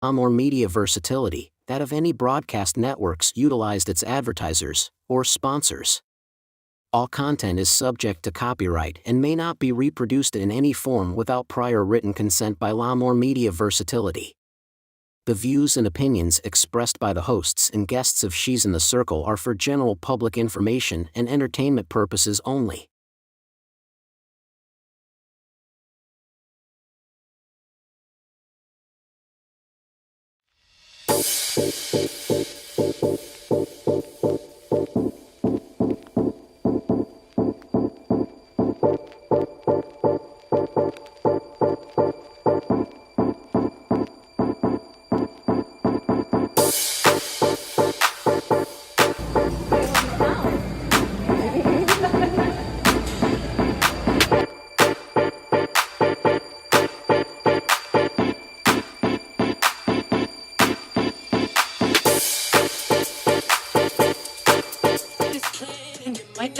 More media versatility that of any broadcast networks utilized its advertisers or sponsors. All content is subject to copyright and may not be reproduced in any form without prior written consent by More Media Versatility. The views and opinions expressed by the hosts and guests of She's in the Circle are for general public information and entertainment purposes only.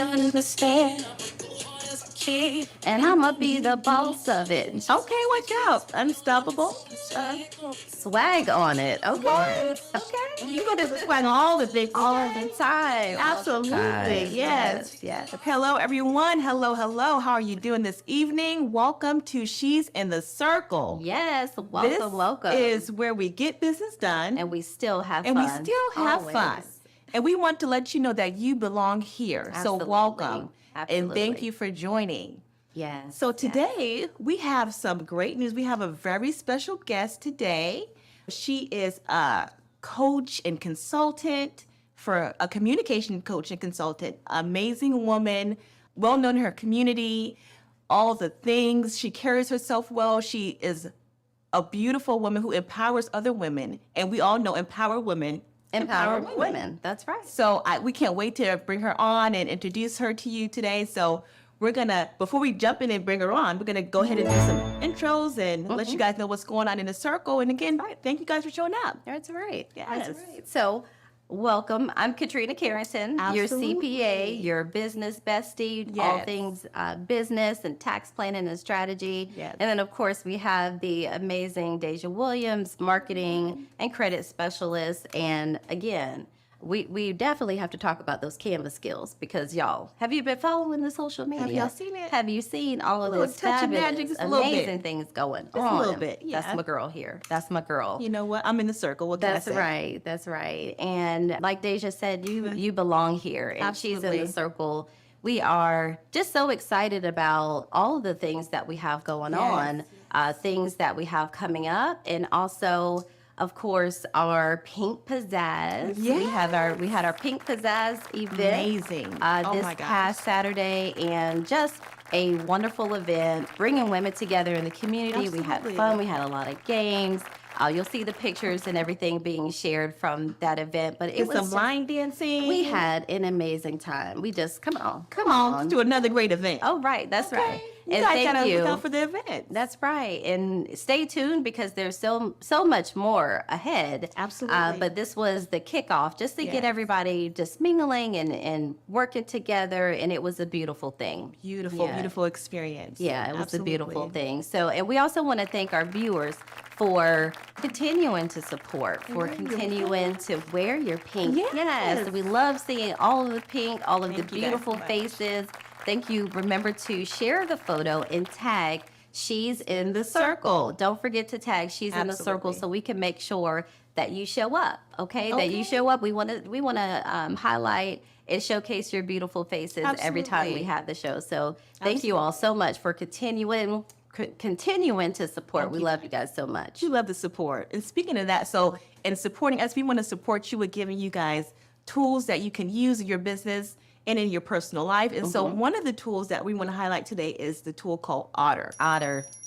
Understand, and I'ma be the boss of it. Okay, watch out, unstoppable. Swag on it. Okay, okay. You gonna swag all the things all the time. Absolutely, yes. Hello, everyone. Hello. How are you doing this evening? Welcome to She's in the Circle. Yes, welcome. This is where we get business done, and we still have fun. Fun. And we want to let you know that you belong here. Absolutely. So welcome. Absolutely. And thank you for joining. Yes. So today we have some great news. We have a very special guest today. She is a coach and consultant for a communication coach and consultant. Amazing woman, well known in her community, all the things. She carries herself well. She is a beautiful woman who empowers other women. And we all know empower women. Empower women. That's right. So we can't wait to bring her on and introduce her to you today. So we're going to, before we jump in and bring her on, we're going to go ahead and do some intros and let you guys know what's going on in the circle. And again, thank you guys for showing up. That's right. Yes. That's right. So welcome. I'm Katrina Carrington, your CPA, your business bestie, all things business and tax planning and strategy. Yes. And then, of course, we have the amazing Deja Williams, marketing and credit specialist. And again, we definitely have to talk about those Canvas skills because y'all, have you been following the social media? Have y'all seen it? Have you seen all of this touch of magic, fabulous, just a little bit. amazing things going Just on? a little bit, yeah. That's my girl here. That's my girl. You know what? I'm in the circle. What can I That's say? right. That's right. And like Deja said, you belong here. And She's in the Circle. We are just so excited about all of the things that we have going on, things that we have coming up, and also, of course, our Pink Pizzazz. Yes. We had our Pink Pizzazz event. Amazing. This past Saturday, and just a wonderful event, bringing women together in the community. Absolutely. We had fun. We had a lot of games. You'll see the pictures and everything being shared from that event. But it was some line dancing. We had an amazing time. We just come on. Let's do another great event. Oh, right. That's right. You And guys thank gotta you. look out for the event. That's right. And stay tuned because there's so much more ahead. Absolutely. But this was the kickoff just to get everybody just mingling and working together. And it was a beautiful thing. Beautiful experience. Yeah, it was a beautiful thing. So, and we also want to thank our viewers for continuing to support, for continuing to wear your pink. Yes. We love seeing all of the pink, all of the beautiful faces. Thank you. Remember to share the photo and tag She's in the Circle. Don't forget to tag She's in the Circle so we can make sure that you show up. Okay? That you show up. We want to highlight and showcase your beautiful faces every time we have the show. So thank you all so much for continuing to support. We love you guys so much. We love the support. And speaking of that, in supporting us, we want to support you with giving you guys tools that you can use in your business and in your personal life. And so one of the tools that we want to highlight today is the tool called Otter.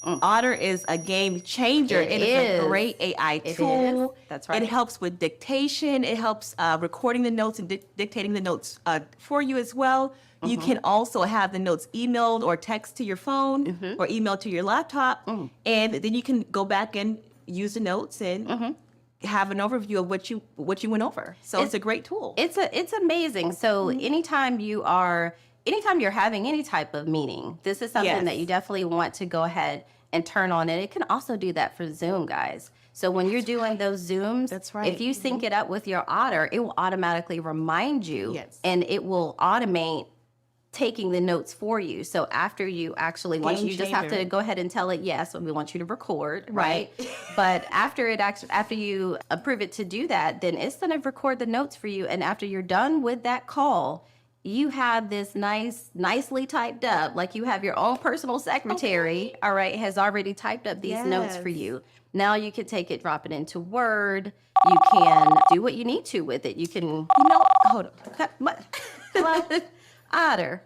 Otter is a game changer. It is a great AI tool. That's right. It helps with dictation. It helps recording the notes and dictating the notes for you as well. You can also have the notes emailed or text to your phone or emailed to your laptop. And then you can go back and use the notes and have an overview of what you went over. So it's a great tool. It's amazing. So anytime you're having any type of meeting, this is something that you definitely want to go ahead and turn on. And it can also do that for Zoom, guys. So when you're doing those Zooms, That's right. if you sync it up with your Otter, it will automatically remind you, Yes. and it will automate taking the notes for you. So after you actually, once Game you just have to changer. go ahead and tell it, yes, we want you to record, right? But after you approve it to do that, then it's going to record the notes for you. And after you're done with that call, you have this nicely typed up, like you have your own personal secretary, all right, has already typed up these notes for Yes. you. Now you can take it, drop it into Word. You can do what you need to with it. You can, You know, hold on. well, Otter,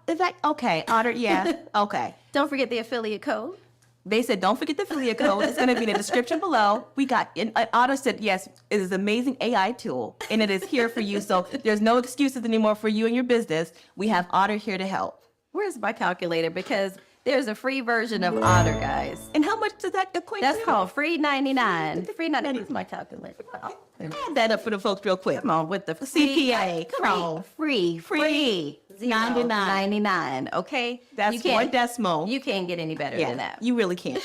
Is that okay? Otter, yeah. Okay. don't forget the affiliate code. They said, don't forget the affiliate code. It's going to be in the description below. We got, and Otter said, yes, it is an amazing AI tool, and it is here for you. So there's no excuses anymore for you and your business. We have Otter here to help. Where's my calculator? Because there's a free version of Otter, guys. And how much does that equate That's to? called free 99. Free 99. Where's my calculator? Add that up for the folks real quick. Come on with the CPA. Come on. Free. 99. Okay? That's You can't- one decimal. You can't get any better than that. You really can't.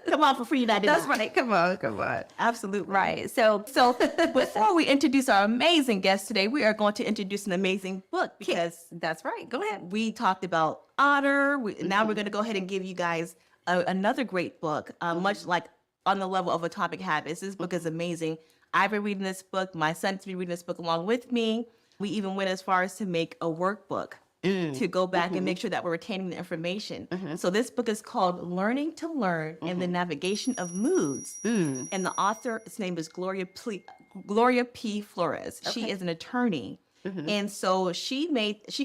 Come on for free 99. That's right. Come on. Absolutely. Right. So So before we introduce our amazing guest today, we are going to introduce an amazing book because that's right. Go ahead. we talked about Otter. Now we're going to go ahead and give you guys another great book, much like on the level of Atomic Habits. This book is amazing. I've been reading this book. My son's been reading this book along with me. We even went as far as to make a workbook to go back and make sure that we're retaining the information. So this book is called Learning to Learn and the Navigation of Moods. And the author, his name is Gloria P. Flores. She is an attorney. And so she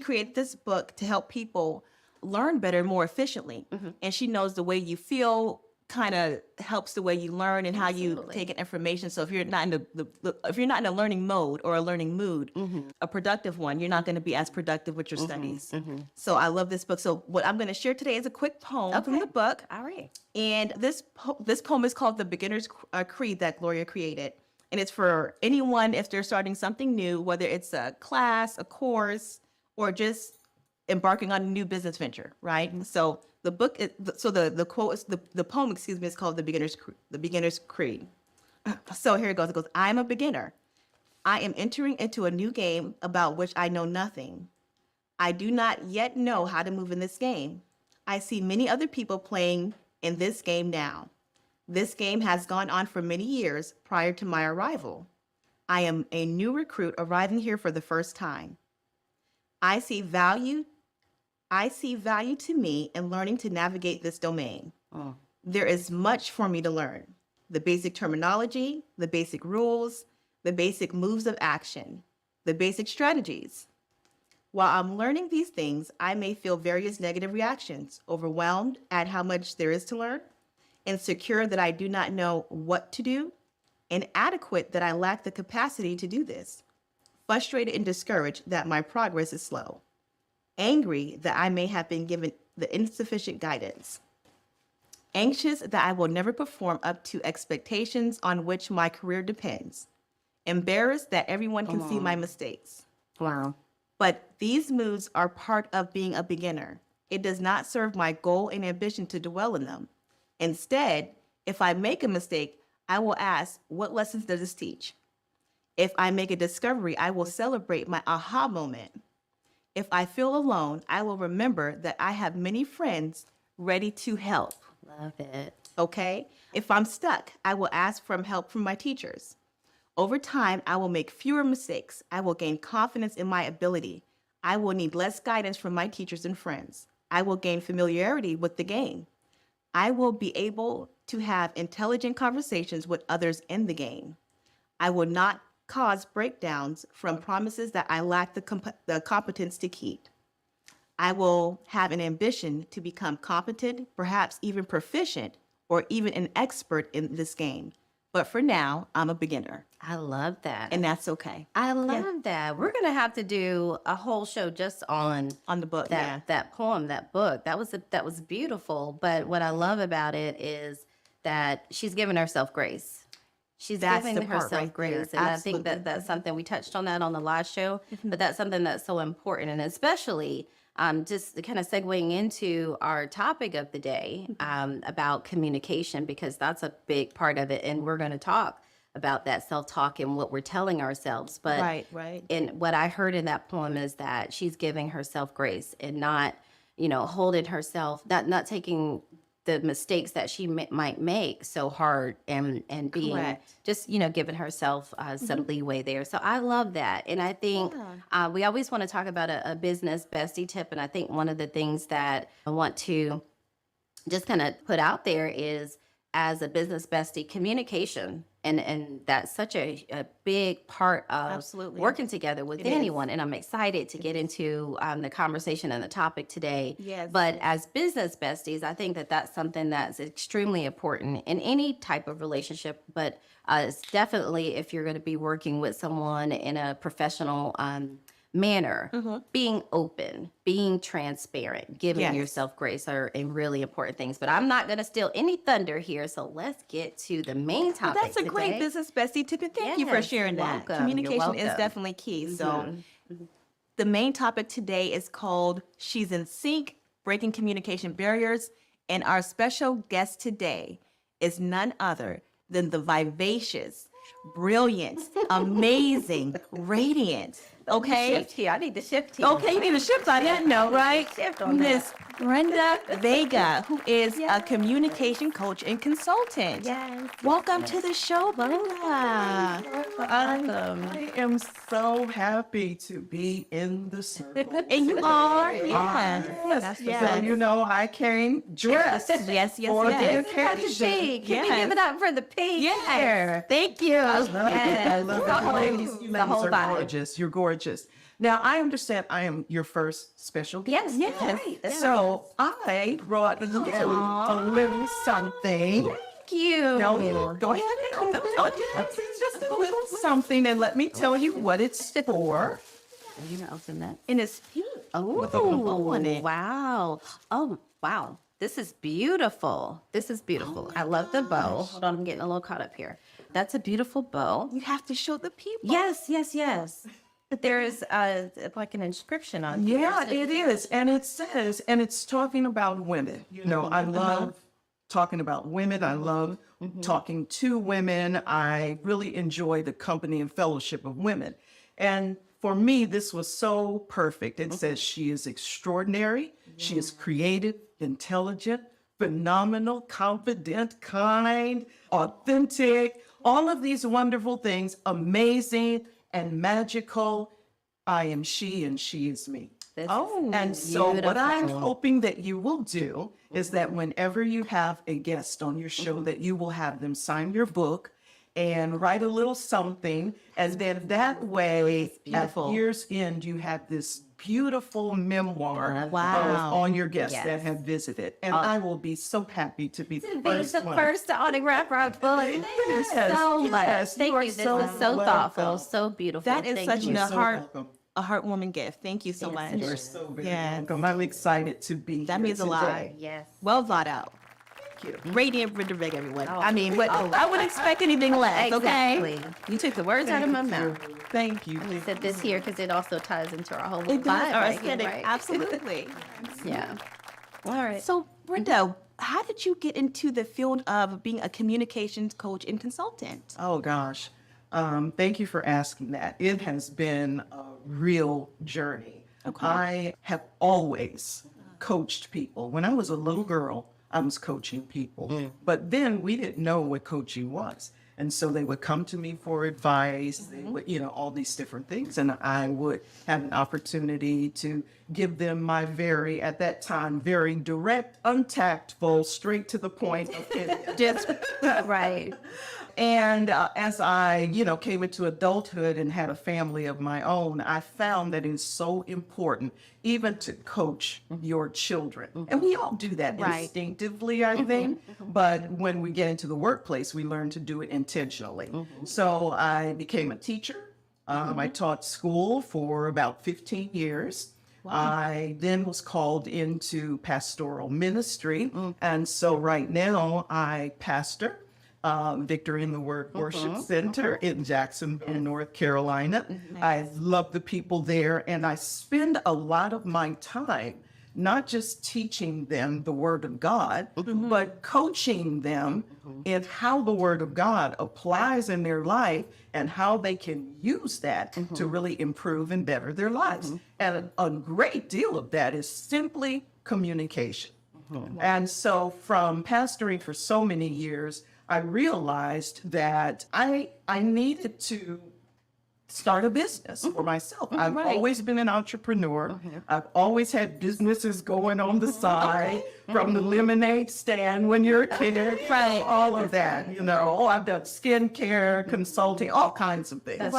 created this book to help people learn better, more efficiently. And she knows the way you feel kind of helps the way you learn and how you take in information. So if you're not in if you're not in a learning mode or a learning mood, a productive one, you're not going to be as productive with your studies. So I love this book. So what I'm going to share today is a quick poem from the book. All right. And this poem is called The Beginner's Creed that Gloria created. And it's for anyone if they're starting something new, whether it's a class, a course, or just embarking on a new business venture, right? So the book, the quote is the poem, is called The Beginner's Creed. So here it goes. It goes, I am a beginner. I am entering into a new game about which I know nothing. I do not yet know how to move in this game. I see many other people playing in this game now. This game has gone on for many years prior to my arrival. I am a new recruit arriving here for the first time. I see value to me in learning to navigate this domain. There is much for me to learn. The basic terminology, the basic rules, the basic moves of action, the basic strategies. While I'm learning these things, I may feel various negative reactions, overwhelmed at how much there is to learn, insecure that I do not know what to do, inadequate that I lack the capacity to do this, frustrated and discouraged that my progress is slow, angry that I may have been given the insufficient guidance, anxious that I will never perform up to expectations on which my career depends, embarrassed that everyone can see my mistakes. Wow. But these moods are part of being a beginner. It does not serve my goal and ambition to dwell in them. Instead, if I make a mistake, I will ask, what lessons does this teach? If I make a discovery, I will celebrate my aha moment. If I feel alone, I will remember that I have many friends ready to help. Love it. Okay? If I'm stuck, I will ask for help from my teachers. Over time, I will make fewer mistakes. I will gain confidence in my ability. I will need less guidance from my teachers and friends. I will gain familiarity with the game. I will be able to have intelligent conversations with others in the game. I will not cause breakdowns from promises that I lack the competence to keep. I will have an ambition to become competent, perhaps even proficient, or even an expert in this game. But for now, I'm a beginner, I love that. and that's okay. I love that. We're going to have to do a whole show just on On the book, yeah. that poem, that book. That was beautiful. But what I love about it is that she's giving herself grace. She's That's giving the part herself right there. grace. And I think Absolutely. that's something we touched on that on the last show, but that's something that's so important. And especially just kind of segueing into our topic of the day about communication, because that's a big part of it. And we're going to talk about that self-talk and what we're telling ourselves. But Right. and what I heard in that poem is that she's giving herself grace and not, holding herself, not taking the mistakes that she might make so hard, and being Correct. just, giving herself some leeway there. So I love that. And I think we always want to talk about a business bestie tip. And I think one of the things that I want to just kind of put out there is, as a business bestie, communication. And that's such a big part of Absolutely. working together with It is. anyone. And I'm excited to get into the conversation and the topic today. Yes. But as business besties, I think that that's something that's extremely important in any type of relationship. But it's definitely, if you're going to be working with someone in a professional manner, being open, being transparent, giving Yes. yourself grace are really important things. But I'm not going to steal any thunder here, so let's get to the main Well, topic. that's a great today. business bestie tip, and thank you for Yes, sharing that. welcome. You're Communication is welcome. definitely key. So the main topic today is called She's in Sync, Breaking Communication Barriers. And our special guest today is none other than the vivacious, brilliant, amazing, radiant, okay? Shift here. I need to shift here. Okay, you need a shift on that note, right? Shift on Miss Brenda Vega, who is a communication coach and consultant. Yes. Welcome to the show, Brenda. I am so happy to be in the circle. And you are, yeah. So, I came dressed Yes, for the yes. occasion. Pink. Can we Yes. give it up for the pink? Yeah. Thank you. I Yes. love The it. whole- Ladies, you the ladies whole are vibe. gorgeous. You're gorgeous. Now, I understand I am your first special guest. Yes, Yes. right. That's So I brought you a little something. Thank you. No, go ahead. It's just a little something, and let me tell you what it's for. You gonna open that? And it's pink. Oh, a bow on it. wow. Oh, wow. This is beautiful. This is beautiful. I love the bow. Hold on, I'm getting a little caught up here. That's a beautiful bow. You have to show the people. Yes. There is like an inscription on here. Yeah, it is. And it says, and it's talking about women. I love talking about women. I love talking to women. I really enjoy the company and fellowship of women. And for me, this was so perfect. It says she is extraordinary. She is creative, intelligent, phenomenal, confident, kind, authentic, all of these wonderful things, amazing and magical. I am she and she is me. This Oh, And so what I'm beautiful. hoping that you will do is that whenever you have a guest on your show, that you will have them sign your book and write a little something. And then that way, at beautiful. year's end, you have this beautiful memoir Wow. on your guests Yes. that have visited. And I will be so happy to be the Being first the one. first to autograph our book. Thank you Yes, so much. yes, Thank you are you. This so is so thoughtful, welcome. so beautiful. that is Thank such you. a so heart, welcome. a heartwarming gift. Thank you so much. You're so very Yes. welcome. I'm excited to be That here means a lot. today. Yes. Well thought out. Thank you. Radiant Brenda Vega, everyone. Oh. I mean, what, I wouldn't expect anything less, okay? Exactly. You took the words out of my mouth. Thank you. We said this here because it also ties into our whole It vibe. does. Or right here, aesthetic. right? Absolutely. Yeah. All right. So, Brenda, how did you get into the field of being a communications coach and consultant? Oh gosh. Thank you for asking that. It has been a real journey. Okay. I have always coached people. When I was a little girl, I was coaching people. But then we didn't know what coaching was. And so they would come to me for advice, they would, all these different things. And I would have an opportunity to give them my at that time, very direct, untactful, straight to the point opinion. Just Right. And as I, came into adulthood and had a family of my own, I found that it's so important even to coach your children. And we all do that Right. instinctively, I think. But when we get into the workplace, we learn to do it intentionally. So I became a teacher. I taught school for about 15 years. I then was called into pastoral ministry. And so right now I pastor Victory in the Word Worship Center in Jacksonville, North Carolina. I love the people there, and I spend a lot of my time not just teaching them the Word of God, but coaching them in how the Word of God applies in their life and how they can use that to really improve and better their lives. And a great deal of that is simply communication. And so from pastoring for so many years, I realized that I needed to start a business for myself. I've always been an entrepreneur. I've always had businesses going on the side, from the lemonade stand when you're a kid, all of that, you know. Oh, I've done skincare, consulting, all kinds of things.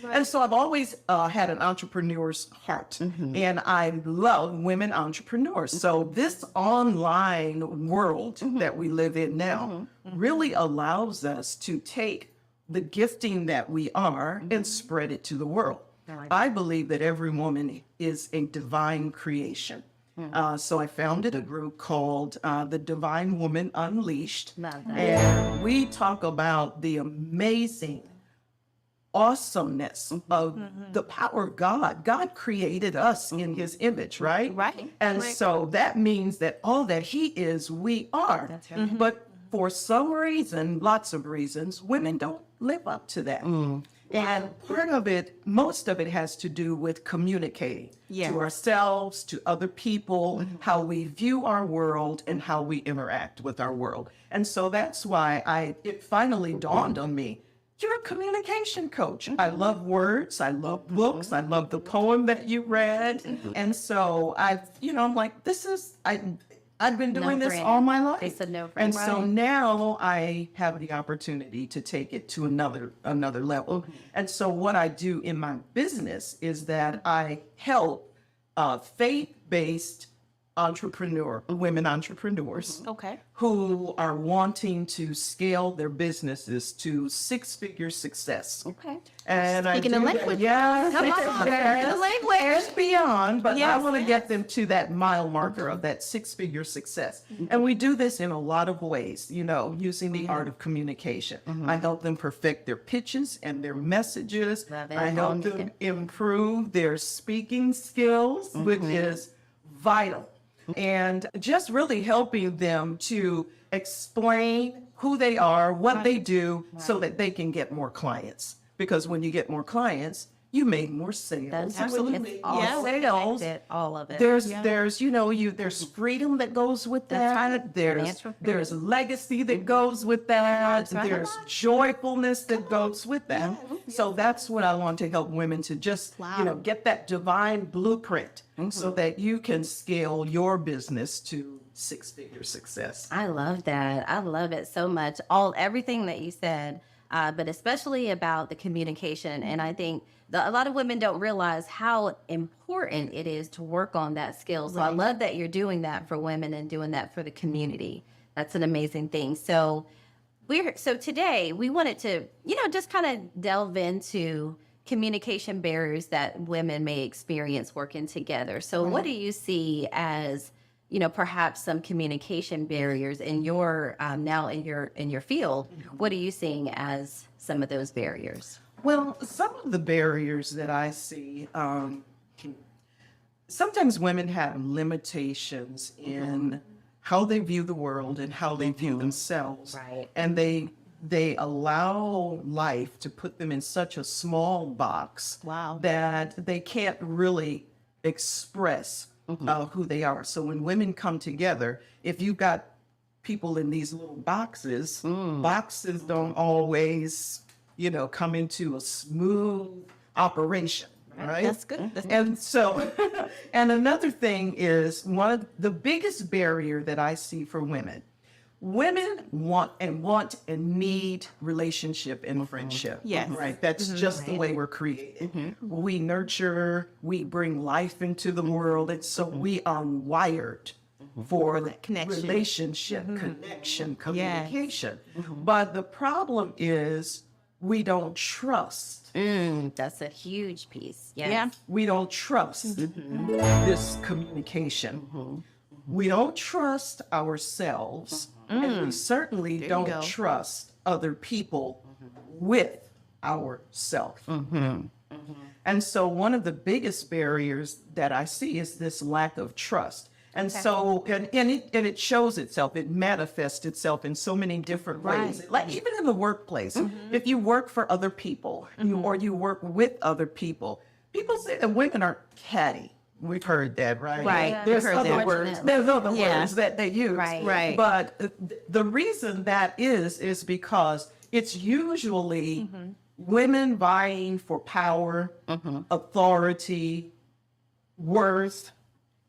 And so I've always had an entrepreneur's heart, and I love women entrepreneurs. So this online world that we live in now really allows us to take the gifting that we are and spread it to the world. I believe that every woman is a divine creation. So I founded a group called the Divine Woman Unleashed. And we talk about the amazing awesomeness of the power of God. God created us in his image, right? And so that means that all that he is, we are. But for some reason, lots of reasons, women don't live up to that. And part of it, most of it has to do with communicating to ourselves, to other people, how we view our world and how we interact with our world. And so that's why it finally dawned on me, you're a communication coach. I love words. I love books. I love the poem that you read. And so I'm like, I've been doing this all my life. They said no. And so now I have the opportunity to take it to another level. And so what I do in my business is that I help faith-based women entrepreneurs who are wanting to scale their businesses to six-figure success. And Speaking of language. The language beyond, but I want to get them to that mile marker of that six-figure success. And we do this in a lot of ways, using the art of communication. I help them perfect their pitches and their messages. I help them improve their speaking skills, which is vital. And just really helping them to explain who they are, what they do, so that they can get more clients. Because when you get more clients, you make more sales. Absolutely. Sales. All of it. There's freedom that goes with that. There's legacy that goes with that. There's joyfulness that goes with that. So that's what I want to help women to just, get that divine blueprint so that you can scale your business to six-figure success. I love that. I love it so much. Everything that you said, but especially about the communication. And I think a lot of women don't realize how important it is to work on that skill. So I love that you're doing that for women and doing that for the community. That's an amazing thing. So today we wanted to, just kind of delve into communication barriers that women may experience working together. So what do you see as, perhaps some communication barriers in your now in your field? What are you seeing as some of those barriers? Well, some of the barriers that I see, sometimes women have limitations in how they view the world and how they view themselves. And they allow life to put them in such a small box that they can't really express who they are. So when women come together, if you've got people in these little boxes, boxes don't always, come into a smooth operation. Right? That's good. And so, and another thing is one of the biggest barrier that I see for women want and need relationship and friendship. Yes. Right. That's just the way we're created. We nurture, we bring life into the world. And so we are wired for that connection. Relationship, connection, communication. But the problem is we don't trust. That's a huge piece. We don't trust this communication. We don't trust ourselves, and we certainly don't trust other people with ourself. And so one of the biggest barriers that I see is this lack of trust. And so, and it shows itself, it manifests itself in so many different ways. Like even in the workplace, if you work for other people, or you work with other people say that women are catty. We've heard that, right? Right. Yeah, There's we've heard other that. words. There's other Yeah. words that they use. Right. But the reason that is because it's usually women vying for power, authority, worth.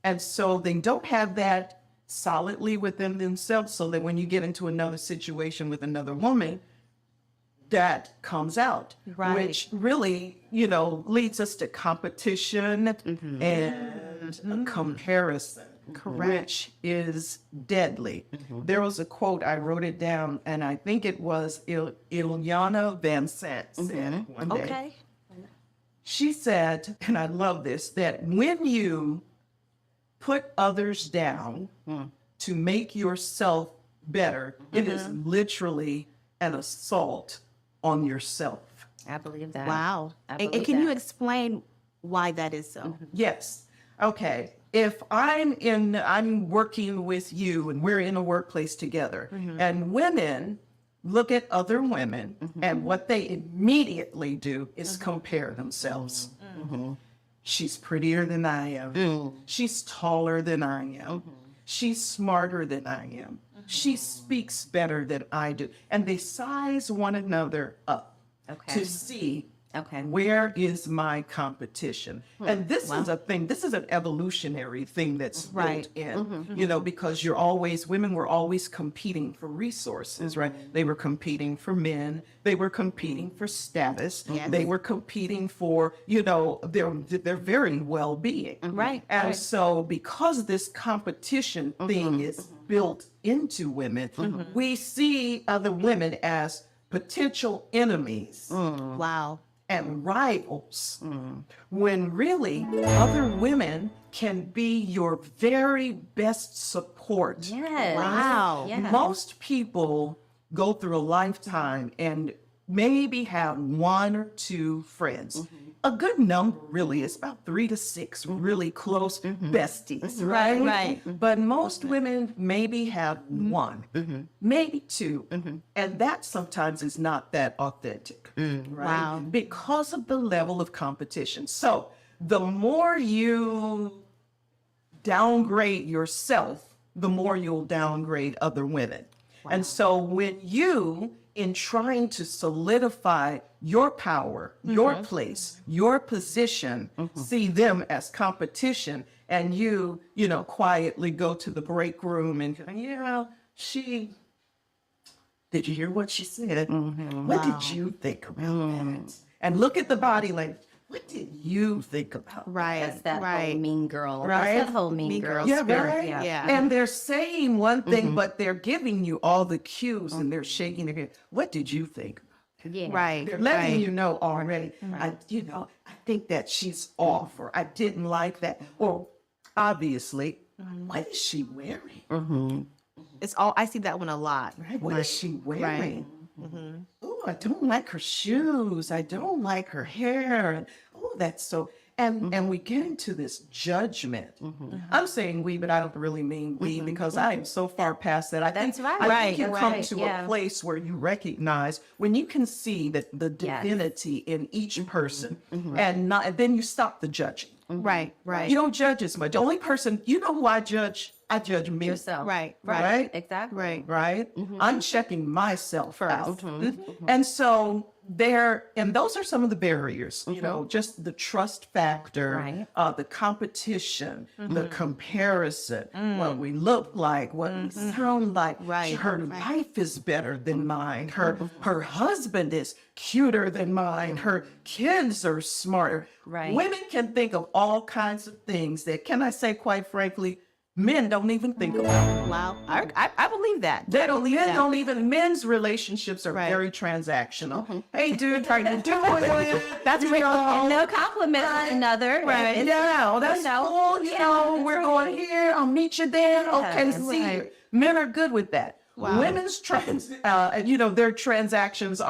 And so they don't have that solidly within themselves, so that when you get into another situation with another woman, that comes out, which really, leads us to competition and a comparison, which is deadly. There was a quote, I wrote it down, and I think it was Ilyana Van Sant said one day. Okay. She said, and I love this, that when you put others down to make yourself better, it is literally an assault on yourself. I believe that. Wow. I And believe can you that. explain why that is so? Yes. Okay. If I'm working with you and we're in a workplace together, and women look at other women, and what they immediately do is compare themselves. She's prettier than I am. She's taller than I am. She's smarter than I am. She speaks better than I do. And they size one another up to see where is my competition. And this is a thing, this is an evolutionary thing that's built in, because women were always competing for resources, right? They were competing for men. They were competing for status. They were competing for, their very well-being. Right. And so because this competition thing is built into women, we see other women as potential enemies Wow. and rivals, when really other women can be your very best support. Yes. Wow. Yes. Most people go through a lifetime and maybe have one or two friends. A good number really is about 3 to 6 really close besties, right? Right. But most women maybe have one, maybe two, and that sometimes is not that authentic, right? Wow. Because of the level of competition. So the more you downgrade yourself, the more you'll downgrade other women. And so when you, in trying to solidify your power, your place, your position, see them as competition, and you quietly go to the break room and, did you hear what she said? What did you think about that? And look at the body language. What did you think about that? Right. That's that right. whole mean girl. Right? That's that whole mean girl Yeah, spirit. right? Yeah. And they're saying one thing, but they're giving you all the cues and they're shaking their head. What did you think? Yeah. Right. They're letting you know already. I think that she's off, or I didn't like that. Or obviously, what is she wearing? It's all, I see that one a lot. Right? What is she wearing? Oh, I don't like her shoes. I don't like her hair. And oh, that's so. And we get into this judgment. I'm saying we, but I don't really mean we, because I am so far past that. I think, That's right. I think you Right. come Right. to Yeah. a place where you recognize when you can see that the divinity in each person, and then you stop the judging. Right. Right. You don't judge as much. The only person, who I judge? I judge me. Yourself. Right. Right? Exactly. Right. Right? I'm checking myself out. And so and those are some of the barriers, just the trust factor, Right. the competition, the comparison, what we look like, what we sound like. Right. Her life is better than mine. Her husband is cuter than mine. Her kids are smarter. Right. Women can think of all kinds of things that, can I say, quite frankly, men don't even think about. Wow. I believe that. They don't. believe Men that. don't even. Men's relationships are Right. very transactional. Hey, dude, how you doing? That's right. And they'll compliment one another. Right. It's- Yeah, that's cool. We're going here. I'll meet you there. Okay, Yes. see you. Men are good with that. Women's their transactions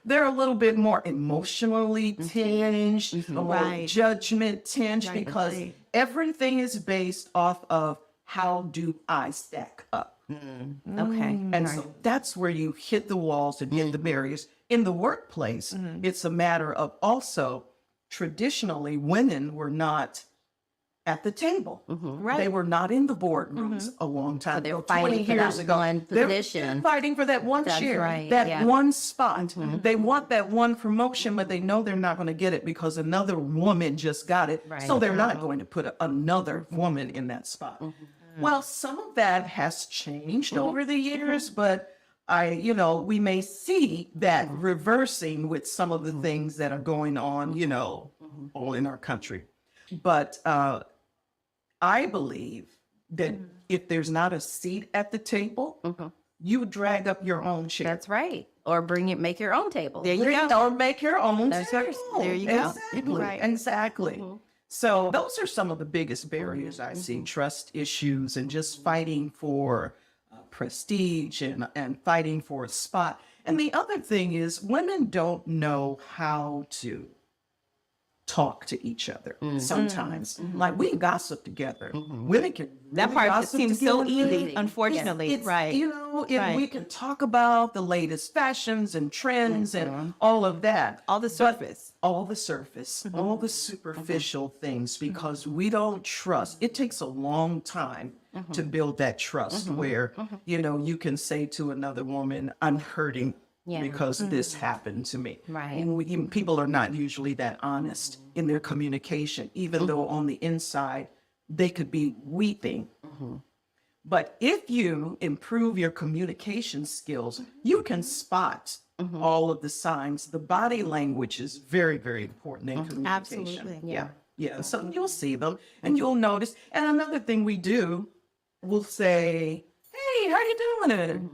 they're a little bit more emotionally tinged, a little judgment tinged, because everything is based off of how do I stack up. Okay. And so that's where you hit the walls and hit the barriers. In the workplace, it's a matter of also traditionally women were not at the table. Right. They were not in the boardrooms a long time they were ago. fighting 20 for years that ago. one They're position. fighting for that one That's share, right, that yeah. one spot. They want that one promotion, but they know they're not going to get it because another woman just got it. Right. So they're not going to put another woman in that spot. Well, some of that has changed over the years, but we may see that reversing with some of the things that are going on, all in our country. But I believe that if there's not a seat at the table, you drag up your own chair. That's right. Or make your own table. There you go. Or make your own That's table. right. There you go. Exactly. Right. Exactly. So those are some of the biggest barriers I see: trust issues and just fighting for prestige and fighting for a spot. And the other thing is, women don't know how to talk to each other sometimes. Like, we gossip together. Women can That really part gossip seems so together. easy, unfortunately. It's, Right. if Right. we can talk about the latest fashions and trends and all of that. All the But surface. all the surface, all the superficial things, because we don't trust. It takes a long time to build that trust where, you can say to another woman, I'm hurting because this happened to me. Right. And people are not usually that honest in their communication, even though on the inside they could be weeping. But if you improve your communication skills, you can spot all of the signs. The body language is very, very important in communication. Absolutely. Yeah. So you'll see them and you'll notice. And another thing we do, we'll say, hey, how you doing?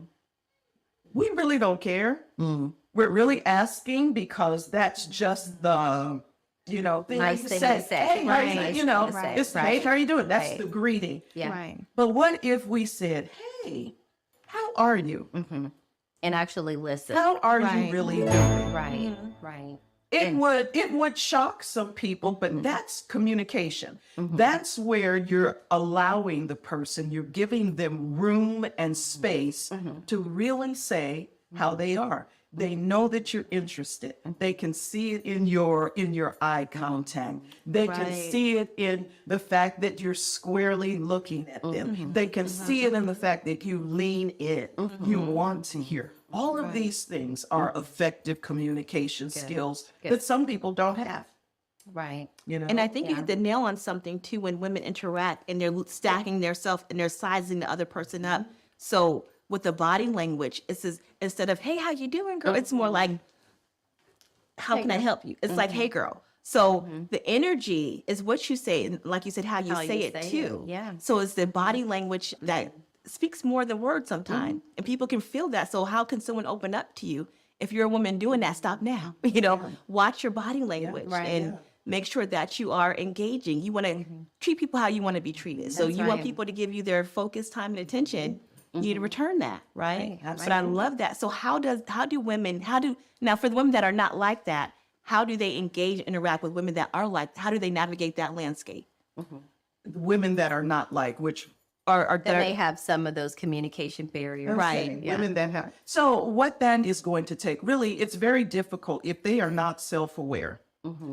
We really don't care. We're really asking because that's just the, thing Nice to thing say. to say. Hey, how Right. you, Nice you know, thing to say. it's, hey, Right. how are you doing? That's Right. the greeting. Yeah. Right. But what if we said, hey, how are you? And actually listen. How are Right. you really doing? Right. Right. It would shock some people, but that's communication. That's where you're allowing the person, you're giving them room and space to really say how they are. They know that you're interested. They can see it in your eye contact. They can Right. see it in the fact that you're squarely looking at them. They can see it in the fact that you lean in. You want to hear. All of these things are effective communication skills that some people don't have. Right. And I think you hit the nail on something too when women interact and they're stacking their self and they're sizing the other person up. So with the body language, it says instead of, hey, how you doing, girl? It's more like, how can I help you? It's like, hey, girl. So the energy is what you say, and like you said, how you say it too. Yeah. So it's the body language that speaks more than words sometimes, and people can feel that. So how can someone open up to you if you're a woman doing that? Stop now. Watch your body language and make sure that you are engaging. You want to treat people how you want to be treated. So That's you want right. people to give you their focus, time, and attention. You need to return that, right? Right, But I love that. So now for the women that are not like that, how do they engage, interact with women that are like? How do they navigate that landscape? Women that are not like, which Or That may have some of those communication barriers. Right. Okay, women that have. So what that is going to take, really, it's very difficult if they are not self-aware.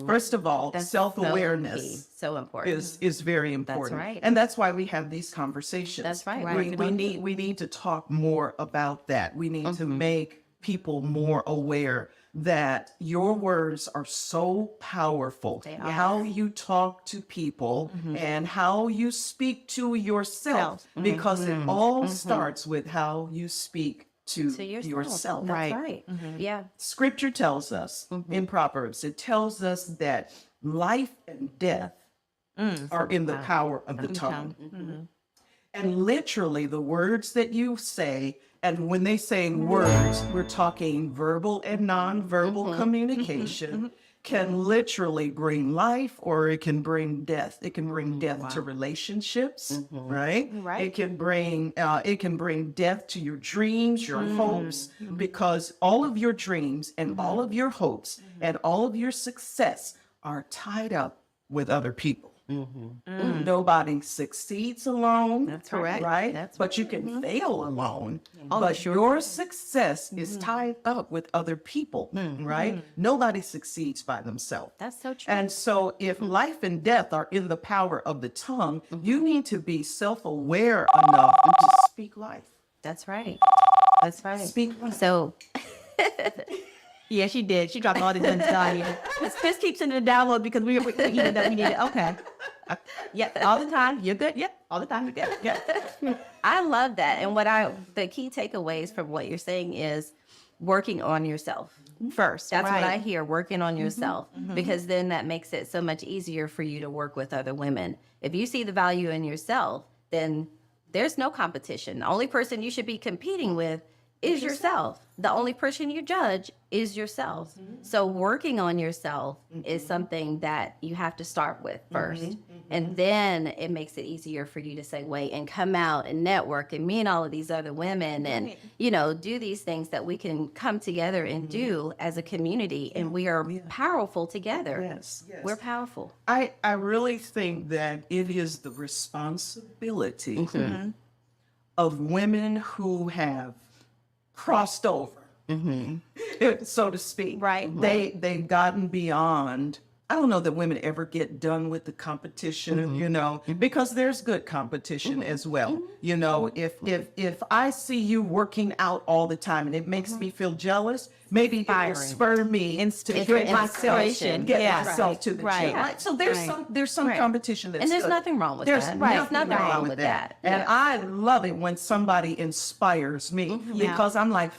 First of all, That's self-awareness so important. is very important. right. And that's why we have these conversations. That's right. Right. We need to talk more about that. We need to make people more aware that your words are so powerful. They are. How you talk to people and how you speak to yourself, because it all starts with how you speak to To yourself. That's right. Yeah. Scripture tells us in Proverbs, it tells us that life and death are in the power of the tongue. And literally, the words that you say And when they say words, we're talking verbal and nonverbal communication can literally bring life or it can bring death. It can bring death to relationships, right? Right. It can bring death to your dreams, your hopes, because all of your dreams and all of your hopes and all of your success are tied up with other people. Nobody succeeds alone. That's correct. Right? That's But you can fail alone. Oh, But sure. your success is tied up with other people, right? Nobody succeeds by themselves. That's so true. And so if life and death are in the power of the tongue, you need to be self-aware enough to speak life. That's right. That's right. Speak life. So Yeah, she did. She dropped all the gems down here. Chris keeps sending the download because we needed that. We needed it. Okay. Yep, all the time. You're good. Yep, all the time. You're good. Yeah. I love that. And the key takeaways from what you're saying is working on yourself. First. That's what I right. hear, working on yourself, because then that makes it so much easier for you to work with other women. If you see the value in yourself, then there's no competition. The only person you should be competing with is yourself. The only person you judge is yourself. So working on yourself is something that you have to start with first. And then it makes it easier for you to say, wait, and come out and network and meet all of these other women and, do these things that we can come together and do as a community. And we are powerful together. Yes, yes. We're powerful. I really think that it is the responsibility of women who have crossed over, so to speak. Right. They've gotten beyond. I don't know that women ever get done with the competition, because there's good competition as well. If I see you working out all the time and it makes me feel jealous, maybe it will spur me to get Inspiration. myself to the Right. gym. Right. So there's some Right. competition that's And there's good. nothing wrong with There's that. nothing wrong with that. And Yeah. I love it when somebody inspires me Yeah. because I'm like,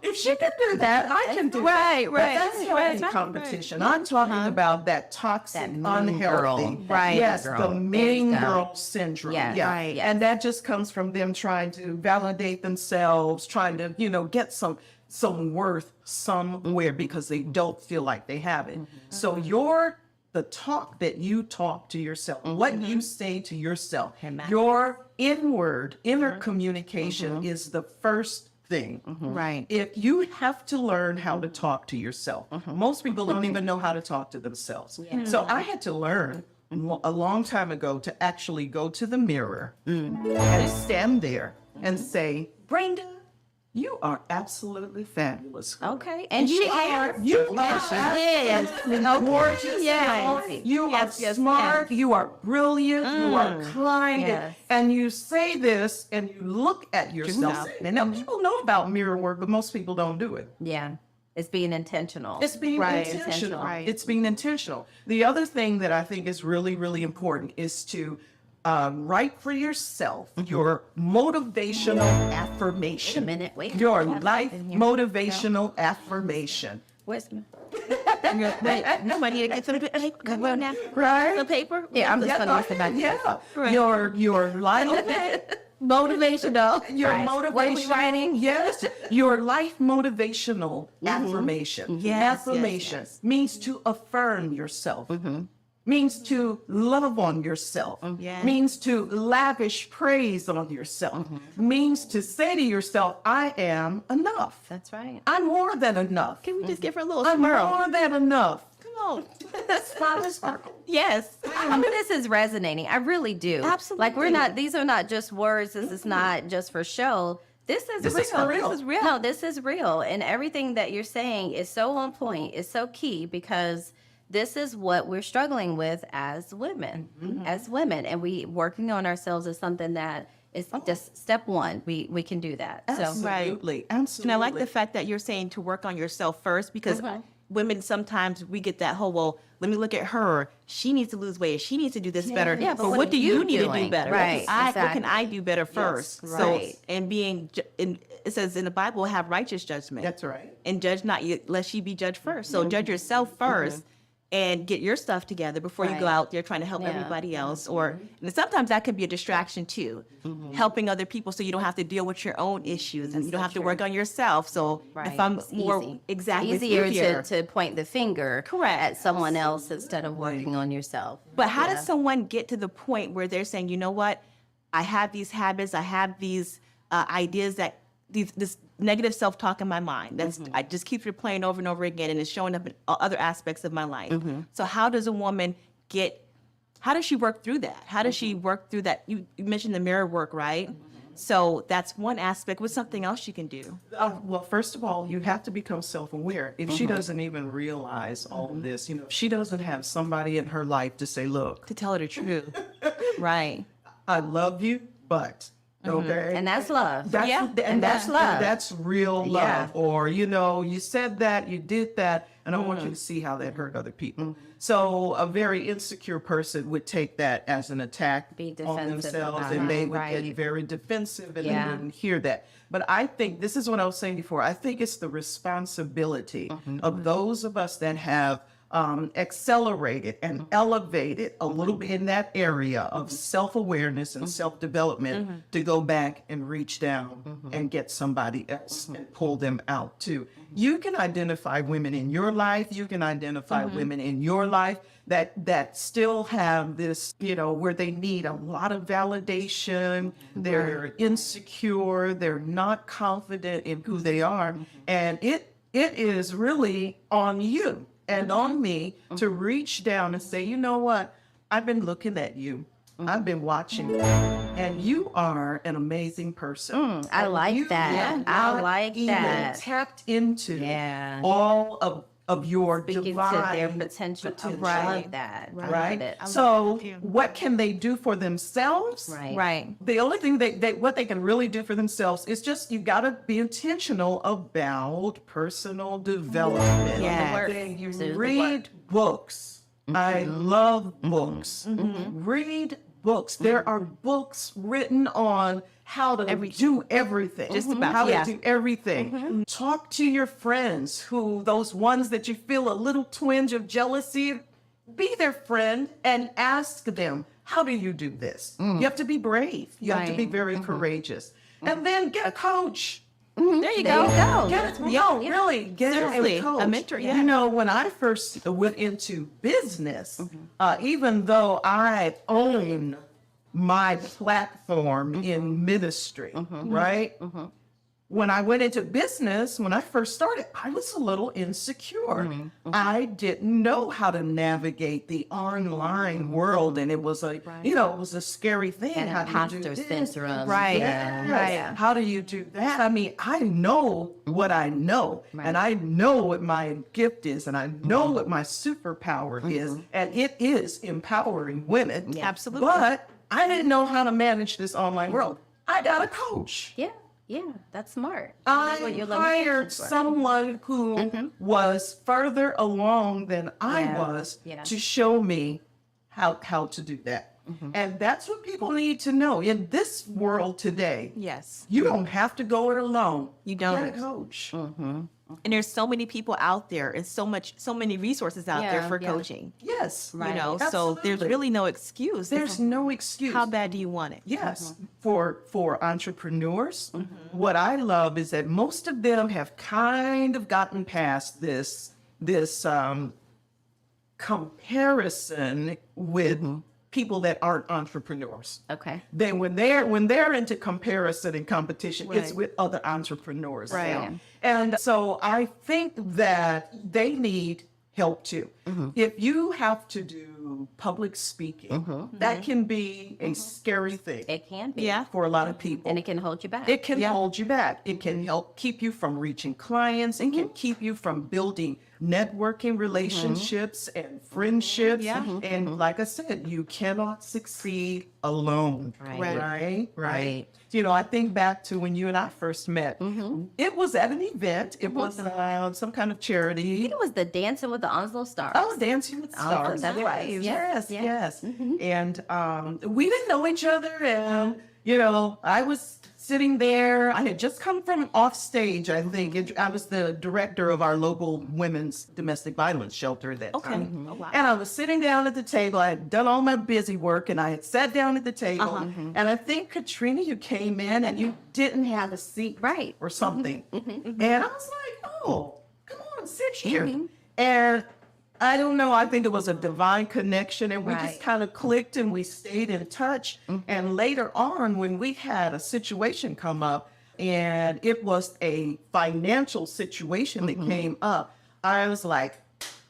if she can do that, I can do Right, that. right. But that's healthy competition. I'm talking about that toxic, That mean unhealthy. girl. Right. Yes, Girl. the There mean you go. girl syndrome. Yes. Yeah. Right. And that just comes from them trying to validate themselves, trying to, get some worth somewhere because they don't feel like they have it. So the talk that you talk to yourself, what you say to yourself, your inner communication is the first thing. Right. If you have to learn how to talk to yourself, most people don't even know how to talk to themselves. So I had to learn a long time ago to actually go to the mirror and stand there and say, Brenda, you are absolutely fabulous. Okay. And You are gorgeous. Yes. You are smart. You are brilliant. You are kind. Yes. And you say this and you look at yourself. And now people know about mirror work, but most people don't do it. Yeah. It's being intentional. It's being intentional. Right. It's being intentional. The other thing that I think is really, really important is to write for yourself your motivational affirmation. Wait a minute, wait. Your Have life something here. motivational affirmation. Where's Wait, nobody get some paper. Well, now, Right? some paper. Yeah, I'm just gonna listen back. Yeah. Your life Motivational. your Right. What are we motivation. writing? Yes. Your life motivational affirmation. Yes, Affirmation yes, means to affirm yourself. Means to love on yourself. Yes. Means to lavish praise on yourself. Means to say to yourself, I am enough. That's right. I'm more than enough. Can we just give her a little I'm swirl? more than enough. Come on. Sparkle. Yes. This is resonating. I really do. Absolutely. Like these are not just words. This is not just for show. This is This real. is for real. This is real. No, this is real. And everything that you're saying is so on point. It's so key because this is what we're struggling with as women. And we working on ourselves is something that is just step one. We can do that. So Absolutely. Absolutely. And I like the fact that you're saying to work on yourself first because women sometimes we get that whole, well, let me look at her. She needs to lose weight. She needs to do this better. Yeah, but but what what are do you you need to doing? do better? Right, What can exactly. I do better first? right. So, and being, it says in the Bible, have righteous judgment. That's right. And judge not lest ye be judged first. So judge yourself first. and get your stuff together before you go Right. out there trying to help everybody else. Or and sometimes that could be a distraction too, helping other people so you don't have to deal with your own issues and you don't have to work on yourself. So Right. if I'm It's more easy. exactly Easier easier. to point the finger Correct. at someone else instead of working on yourself. But how Yeah. does someone get to the point where they're saying, you know what, I have these habits, I have these ideas that this negative self-talk in my mind that's I just keep replaying over and over again, and it's showing up in other aspects of my life. So how does a woman how does she work through that? How does she work through that? You mentioned the mirror work, right? So that's one aspect. What's something else you can do? Well, first of all, you have to become self-aware. If she doesn't even realize all of this, if she doesn't have somebody in her life to say, look, To tell her the truth. Right. I love you, but, okay? And that's love. That's, Yeah, and that's love. That's real love. Yeah. Or, you said that, you did that, and I want you to see how that hurt other people. So a very insecure person would take that as an attack Be on defensive themselves, about and it. they would Right. get very defensive, and Yeah. they wouldn't hear that. But I think this is what I was saying before. I think it's the responsibility of those of us that have accelerated and elevated a little bit in that area of self-awareness and self-development to go back and reach down and get somebody else and pull them out too. You can identify women in your life. You can identify women in your life that still have this, where they need a lot of validation. They're insecure. They're not confident in who they are. And it is really on you and on me to reach down and say, you know what? I've been looking at you. I've been watching you. And you are an amazing person. I And like you that. have I not like even that. tapped into Yeah. all of your Speaking divine to their potential. I love that. I love right? it. So what can they do for themselves? Right. Right. The only thing what they can really do for themselves is just you got to be intentional about personal development. Yes. Then you Do the read books. I love books. Read books. There are books written on how to do everything. Just about, how yeah. to do everything. Talk to your friends those ones that you feel a little twinge of jealousy. Be their friend and ask them, how do you do this? You have to be brave. You have to be Right. very courageous. And then get a coach. There you There go. you go. Really, get Seriously, a coach. a mentor, yeah. When I first went into business, even though I own my platform in ministry, right? When I went into business, when I first started, I was a little insecure. I didn't know how to navigate the online world, and it was it was a scary thing. And How do you do imposter this? syndrome. Right. Yeah. Right. How do you do that? I mean, I know what I know, and I know what my gift is, and I know what my superpower is, and it is empowering women. Absolutely. But I didn't know how to manage this online world. I got a coach. Yeah. Yeah. That's smart. I That's what your hired limitations were. someone who was further along than I Yeah. was Yeah. to show me how to do that. And that's what people need to know. In this world today, Yes. you don't have to go it alone. You don't. Get a coach. And there's so many people out there and so many resources out there Yeah, for yeah. coaching. Yes. So Absolutely. there's really no excuse. There's no excuse. How bad do you want it? Yes, for entrepreneurs, what I love is that most of them have kind of gotten past this comparison with people that aren't entrepreneurs. Okay. Then when they're into comparison and competition, it's Right. with other entrepreneurs. Right. now. And so I think that they need help too. If you have to do public speaking, that can be a scary thing It can be. Yeah. for a lot of people. And it can hold you back. It can Yeah. hold you back. It can help keep you from reaching clients. It can keep you from building networking relationships and friendships. Yeah. And like I said, you cannot succeed alone. Right. Right. I think back to when you and I first met. It was at an event. It was some kind of charity. It was the Dancing with the Onslow Stars. Oh, Dancing with Stars. that's right. Yes, Yes. yes. And we didn't know each other. And, I was sitting there. I had just come from off stage, I think. I was the director of our local women's domestic violence shelter at that time. Oh, wow. And I was sitting down at the table. I had done all my busy work and I had sat down at the table. And I think, Katrina, you came in and you didn't have a seat Right. or something. And I was like, oh, come on, sit here. And I don't know, I think it was a divine connection and we Right. just kind of clicked and we stayed in touch. And later on, when we had a situation come up and it was a financial situation that came up, I was like,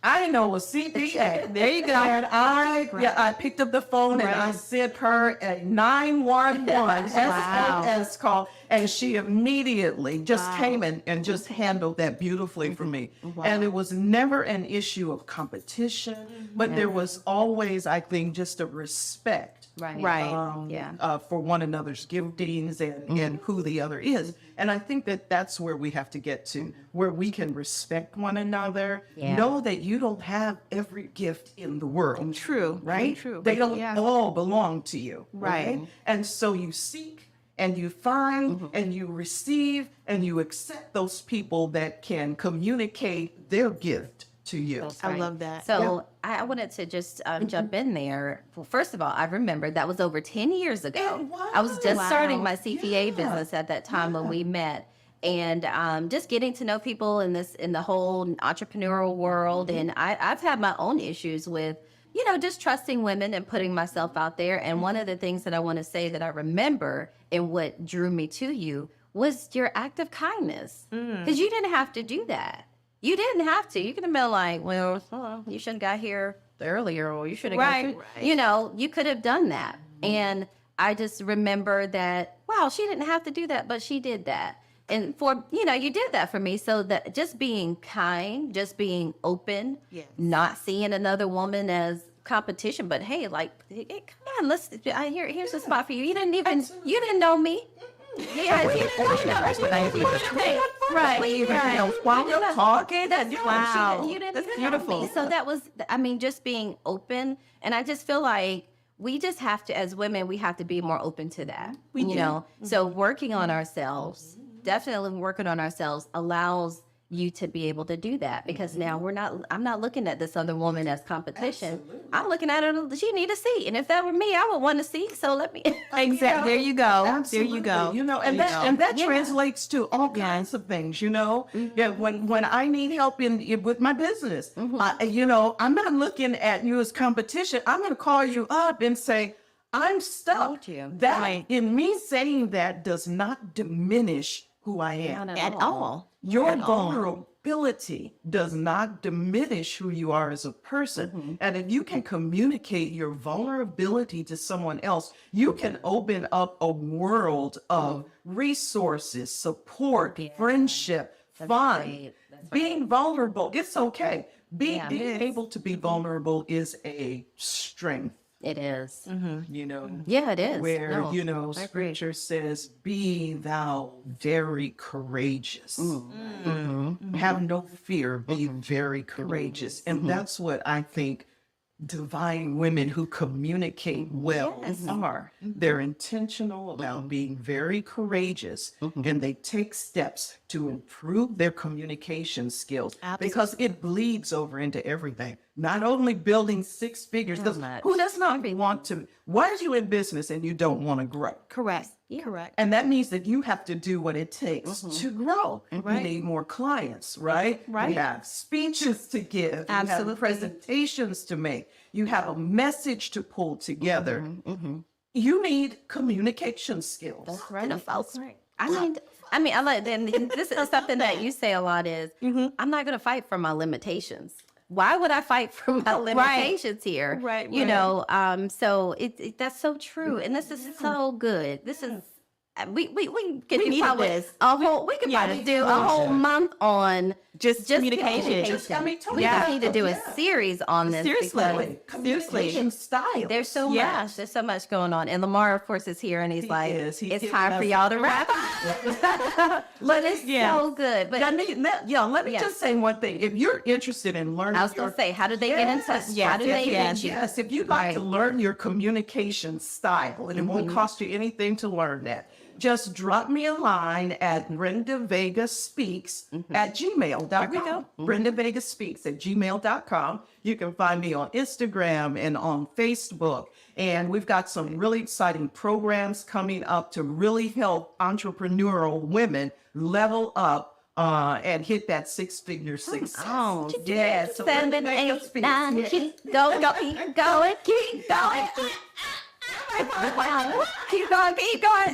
I know a CPA. There you go. And I picked up the phone and I sent her a 911 SOS call, and she immediately just came in and just handled that beautifully for me. And it was never an issue of competition, but there was always, I think, just a respect. Right. Right. Yeah. For one another's giftings and who the other is. And I think that that's where we have to get to, where we can respect one another, Yeah. know that you don't have every gift in the world. True. Right? True. They don't Yeah. all belong to you. Right. Okay? And so you seek and you find and you receive and you accept those people that can communicate their gift to you. I love that. So I wanted to just jump in there. Well, first of all, I remember that was over 10 years ago. It was. I was just starting Wow. my CPA Yeah. business at that time when we met. And just getting to know people in the whole entrepreneurial world. And I've had my own issues with, just trusting women and putting myself out there. And one of the things that I want to say that I remember and what drew me to you was your act of kindness. Because you didn't have to do that. You didn't have to. You could have been like, well, you should have got here earlier, or you should have Right, got you could have done that. And I just remember that, wow, she didn't have to do that, but she did that. And you did that for me. So that just being kind, just being open, Yes. not seeing another woman as competition, but hey, hey, come on, here's a spot for you. You didn't know me. Yeah, you didn't know right. While you're talking, Wow. You didn't That's know beautiful. me. So that was, just being open. And I just feel like we just have to, as women, we have to be more open to that. We do. So working on ourselves, definitely working on ourselves allows you to be able to do that, because now I'm not looking at this other woman as competition. I'm looking at her, she need a seat. And if that were me, I would want a seat. So let me. Exactly. There you go. Absolutely. There you go. And that translates to all kinds of things. Yeah, when I need help with my business, I'm not looking at you as competition. I'm going to call you up and say, I'm stuck. you. That Right. in me saying that does not diminish who I am. Not At all. Your vulnerability does not diminish who you are as a person. And if you can communicate your vulnerability to someone else, you can open up a world of resources, support, friendship, fun. right. That's Being vulnerable, it's okay. Being Yeah. able to be vulnerable is a strength. It is. Yeah, it is. Where, No, I agree. scripture says, be thou very courageous. Have no fear, be very courageous. And that's what I think divine women who communicate well are. They're intentional about being very courageous and they take steps to improve their communication skills because it bleeds over into everything. Not only building six figures, 'cause much. who does not want to? Why are you in business and you don't want to grow? Correct. Correct. And that means that you have to do what it takes to grow. You need more clients, right? Right. You have speeches to give. You Absolutely. have presentations to make. You have a message to pull together. You need communication skills. Right. I mean, I like, and this is something that you say a lot is, I'm not going to fight for my limitations. Why would I fight for my limitations here? Right, You right. know, so that's so true. And this is so good. This is, we could needed probably, this. we could probably do a whole month on Just communication. We just need to do a series on this. Seriously. because Communication style. There's so much. There's so much going on. And Lamar, of course, is here and he's like, is. He's it's giving time for us- y'all to wrap up. But it's so good. But let me Yes. just say one thing. If you're interested in learning, I was going to say, how do they get in touch? How do they reach you? Yes, if you'd like to Right. learn your communication style, and it won't cost you anything to learn that, just drop me a line at Brenda Vega Speaks at gmail.com. There we go. Brenda Vega Speaks at gmail.com. You can find me on Instagram and on Facebook. And we've got some really exciting programs coming up to really help entrepreneurial women level up and hit that six-figure success. Oh, yes. So 7, Brenda Vega 8, Speaks. 9, keep going, keep going, keep going. Keep going, keep going.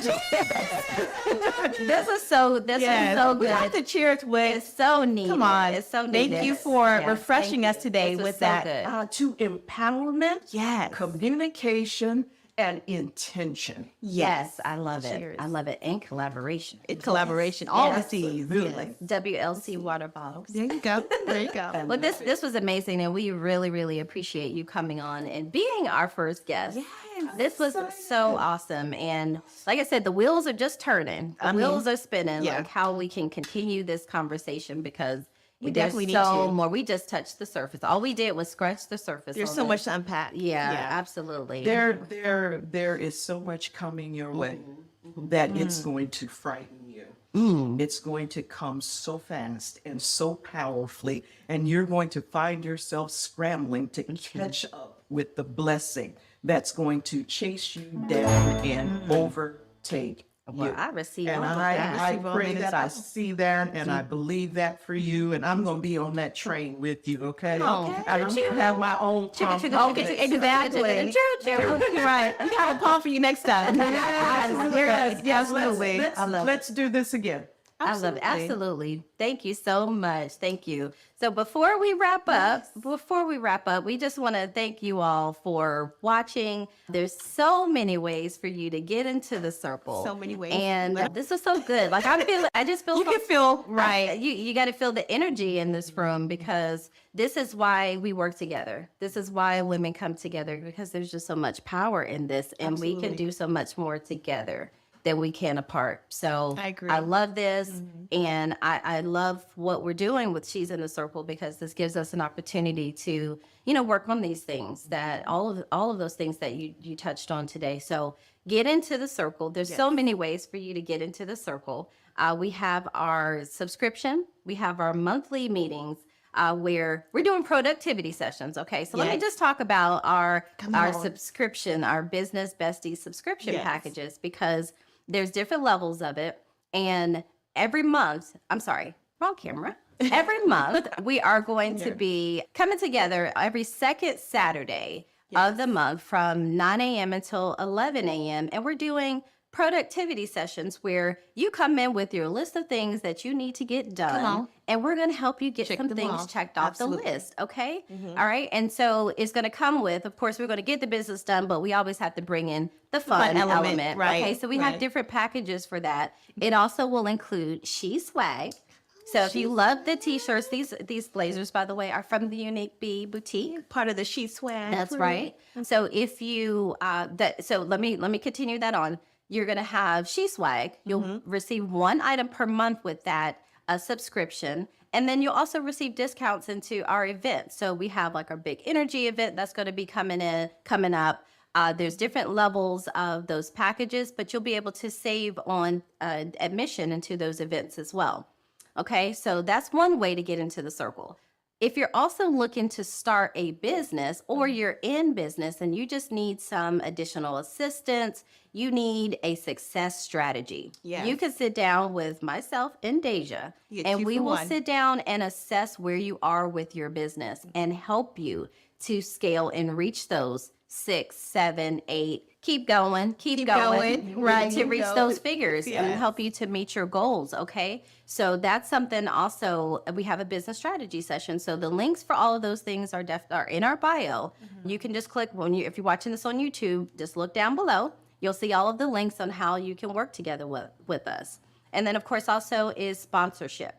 This is so good. We have to cheer it with. It's so neat. Come on. It's so neat. Thank you for refreshing us today This was with so that. good. To empowerment, Yes. communication, and intention. Yes, I love it. Cheers. I love it. And collaboration. It's collaboration, all the Yes. C's. Really. WLC water bottles. There you go. There you go. Well, this was amazing, and we really, really appreciate you coming on and being our first guest. Yes, This was so awesome, and like I said, the wheels are just turning. The wheels are spinning. yeah. Like how we can continue this conversation because We there's definitely need so to. more. We just touched the surface. All we did was scratch the surface. There's on so this. much to unpack. Yeah, absolutely. There is so much coming your way that it's going to frighten you. It's going to come so fast and so powerfully, and you're going to find yourself scrambling to catch up with the blessing that's going to chase you down and overtake Well, you. I receive And all of I that. pray that I see that and I believe that for you, and I'm going to be on that train with you, okay? Okay. I don't have my own Exactly. You're right. We got a palm for you next time. Yes, absolutely. Let's do this again. I love it. Absolutely. Thank you so much. Thank you. So before we wrap up, we just want to thank you all for watching. There's so many ways for you to get into the circle. So many ways. And this is so good. Like I just feel You can feel right. You got to feel the energy in this room because this is why we work together. This is why women come together because there's just so much power in this and we can do so much more together than we can apart. So I agree. I love this and I love what we're doing with She's in the Circle because this gives us an opportunity to, work on these things that all of those things that you touched on today. So get into the circle. There's so many ways for you to get into the circle. We have our subscription. We have our monthly meetings where we're doing productivity sessions. Okay, so let me just talk about our subscription, our Business Besties subscription packages because there's different levels of it. And every month, wrong camera. Every month, we are going to be coming together every second Saturday of the month from 9 a.m. until 11 a.m. And we're doing productivity sessions where you come in with your list of things that you need to get done. And we're going to help you get some things checked off the list. Okay. All right. And so it's going to come with, of course, we're going to get the business done, but we always have to bring in the fun element. Right. Okay. So we have different packages for that. It also will include She Swag. So if you love the t-shirts, these blazers, by the way, are from the Unique Bee Boutique. Part of the She Swag. That's right. So if you so let me continue that on. You're gonna have She Swag. You'll receive one item per month with that subscription, and then you'll also receive discounts into our events. So we have like our big energy event that's going to be coming up. There's different levels of those packages, but you'll be able to save on admission into those events as well. Okay, so that's one way to get into the circle. If you're also looking to start a business or you're in business and you just need some additional assistance, you need a success strategy. Yes. You can sit down with myself and Deja, You get and two we for will one. sit down and assess where you are with your business and help you to scale and reach those 6, 7, 8. Keep going, right? To reach those figures and Yes. help you to meet your goals. Okay. So that's something also, we have a business strategy session. So the links for all of those things are in our bio. You can just click if you're watching this on YouTube, just look down below. You'll see all of the links on how you can work together with us. And then of course also is sponsorship.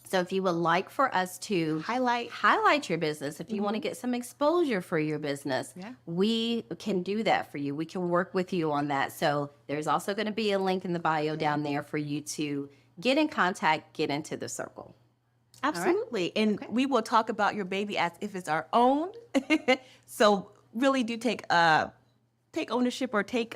So if you would like for us to highlight your business, if you want to get some exposure for your business, we can do that for you. We can work with you on that. So there's also going to be a link in the bio down there for you to get in contact, get into the circle. Absolutely. And we will talk about your baby as if it's our own. So really do take ownership or take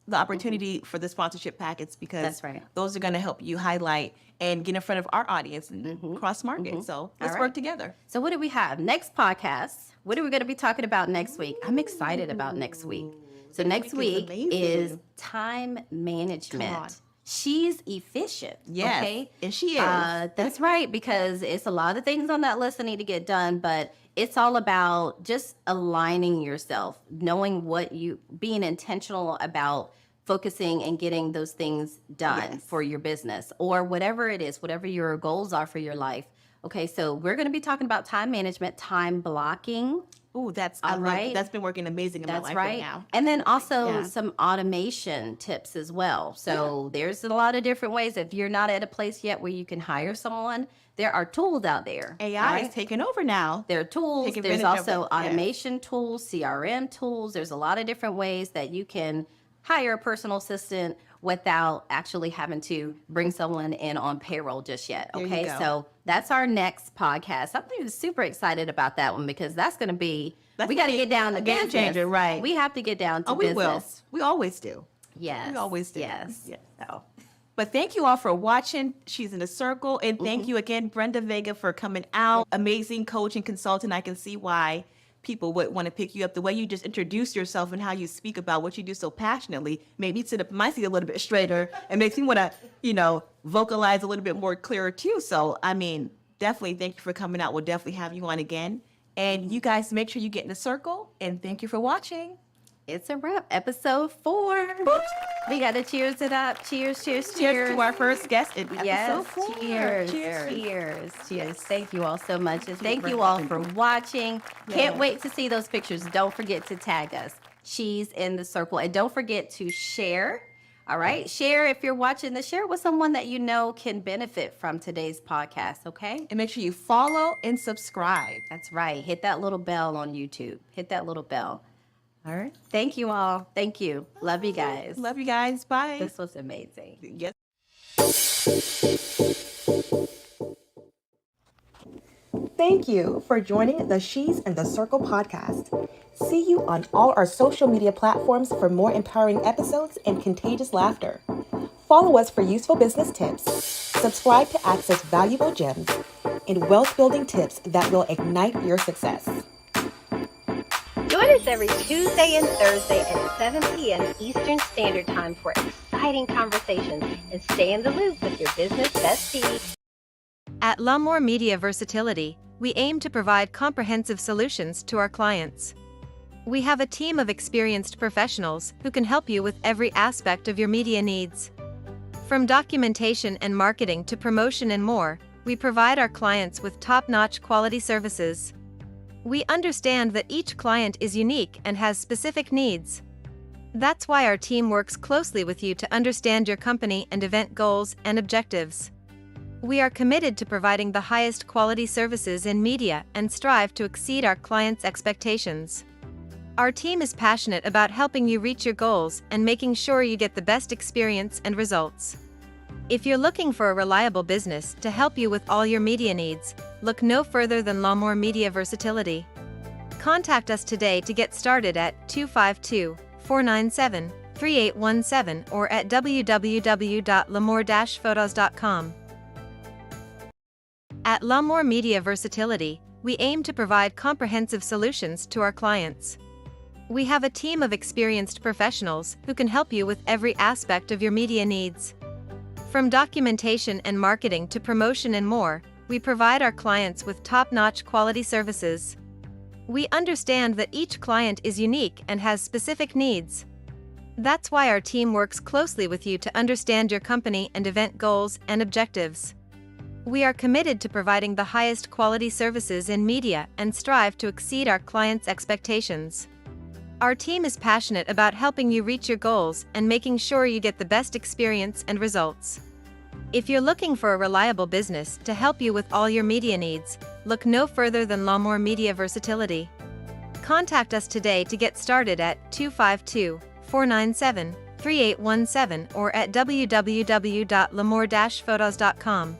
the opportunity for the sponsorship packets because That's right. those are going to help you highlight and get in front of our audience and cross market. So let's right. work together. So what do we have? Next podcast, what are we going to be talking about next week? I'm excited about next week. So next week week is is time management. God. She's efficient. Yes, Okay. and she is. That's right, because it's a lot of things on that list that need to get done, but it's all about just aligning yourself, knowing being intentional about focusing and getting those things done for your business or whatever it is, whatever your goals are for your life. Okay, so we're going to be talking about time management, time blocking. Oh, that's been working amazing in my That's life right. now. And then also Yeah. some automation tips as well. So there's a lot of different ways. If you're not at a place yet where you can hire someone, there are tools out there. AI right? is taking over now. There are tools. Take There's advantage of also it. Yeah. automation tools, CRM tools. There's a lot of different ways that you can hire a personal assistant without actually having to bring someone in on payroll just yet. There you Okay, go. so that's our next podcast. I'm super excited about that one because that's going to be, That's we got to gonna be get down to a game business. changer, right. We have to get down to Oh, we will. business. We always do. Yes. We always do. Yes. Yeah. So. But thank you all for watching. She's in the circle. And thank you again, Brenda Vega, for coming out. Amazing coach and consultant. I can see why people would want to pick you up. The way you just introduce yourself and how you speak about what you do so passionately made me sit up in my seat a little bit straighter and makes me want to, vocalize a little bit more clearer too. So, I mean, definitely thank you for coming out. We'll definitely have you on again. And you guys make sure you get in the circle. And thank you for watching. It's a wrap. Episode 4. We got to cheers it up. Cheers, cheers, cheers. Cheers to our first guest in episode Yes, 4. cheers, cheers. Thank you all so much. And thank you all for watching. Can't wait to see those pictures. Don't forget to tag us. She's in the circle. And don't forget to share. All right. Share if you're watching this. Share with someone that you know can benefit from today's podcast. Okay. And make sure you follow and subscribe. That's right. Hit that little bell on YouTube. Hit that little bell. All right. Thank you all. Thank you. Love you guys. Love you guys. Bye. This was amazing. Yes. Thank you for joining the She's in the Circle podcast. See you on all our social media platforms for more empowering episodes and contagious laughter. Follow us for useful business tips. Subscribe to access valuable gems and wealth building tips that will ignite your success. Join us every Tuesday and Thursday at 7 p.m. Eastern Standard Time for exciting conversations and stay in the loop with your business bestie. At L'Amour Media Versatility, we aim to provide comprehensive solutions to our clients. We have a team of experienced professionals who can help you with every aspect of your media needs. From documentation and marketing to promotion and more, we provide our clients with top-notch quality services. We understand that each client is unique and has specific needs. That's why our team works closely with you to understand your company and event goals and objectives. We are committed to providing the highest quality services in media and strive to exceed our clients' expectations. Our team is passionate about helping you reach your goals and making sure you get the best experience and results. If you're looking for a reliable business to help you with all your media needs, look no further than L'Amour Media Versatility. Contact us today to get started at 252-497-3817 or at www.lamour-photos.com. At L'Amour Media Versatility, we aim to provide comprehensive solutions to our clients. We have a team of experienced professionals who can help you with every aspect of your media needs. From documentation and marketing to promotion and more, we provide our clients with top-notch quality services. We understand that each client is unique and has specific needs. That's why our team works closely with you to understand your company and event goals and objectives. We are committed to providing the highest quality services in media and strive to exceed our clients' expectations. Our team is passionate about helping you reach your goals and making sure you get the best experience and results. If you're looking for a reliable business to help you with all your media needs, look no further than L'Amour Media Versatility. Contact us today to get started at 252-497-3817 or at www.lamour-photos.com.